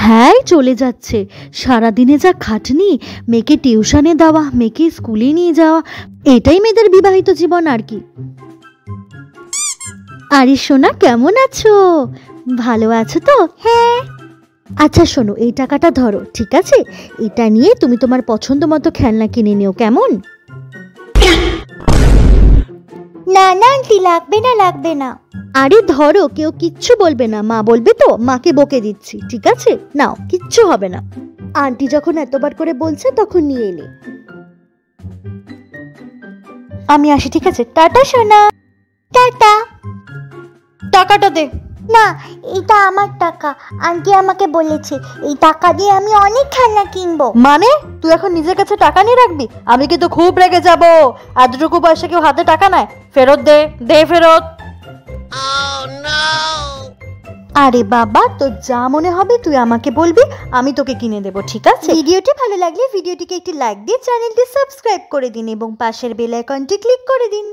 হ্যাঁ চলে যাচ্ছে। সারাদিনে যা খাটনি, মেয়েকে টিউশনে দেওয়া, মেয়েকে স্কুলে নিয়ে যাওয়া, এটাই মেয়েদের বিবাহিত জীবন আর কি। আরে সোনা, কেমন আছো? ভালো আছো তো? হ্যাঁ। আচ্ছা শোনো, এই টাকাটা ধরো, ঠিক আছে? এটা নিয়ে তুমি তোমার পছন্দ মতো খেলনা কিনে নিও, কেমন? না না আন্টি, লাগবে না লাগবে না। আরে ধরো, কেউ কিচ্ছু বলবে না, মা বলবে তো, মাকে বকে দিচ্ছি, ঠিক আছে? নাও, কিচ্ছু হবে না। আন্টি যখন এতবার করে বলছে তখন নিয়ে এলে। আমি আসি, ঠিক আছে? টাটা সোনা। টাটা। টাকাটা দে। না, এটা আমার টাকা। আন্টি আমাকে বলেছে এই টাকা দিয়ে আমি অনেক খেলনা কিনবো। মানে তুই এখন নিজের কাছে টাকা নিয়ে রাখবি? আমি কিন্তু খুব রেগে যাবো। এতটুকু বয়সে কেউ হাতে টাকা নেয়? ফেরত দে, দে ফেরত। আরে বাবা, তোর যা মনে হবে তুই আমাকে বলবি, আমি তোকে কিনে দেবো, ঠিক আছে? ভিডিওটি ভালো লাগলে ভিডিওটিকে একটি লাইক দিয়ে চ্যানেলটি সাবস্ক্রাইব করে দিন এবং পাশের বেল আইকনটি ক্লিক করে দিন।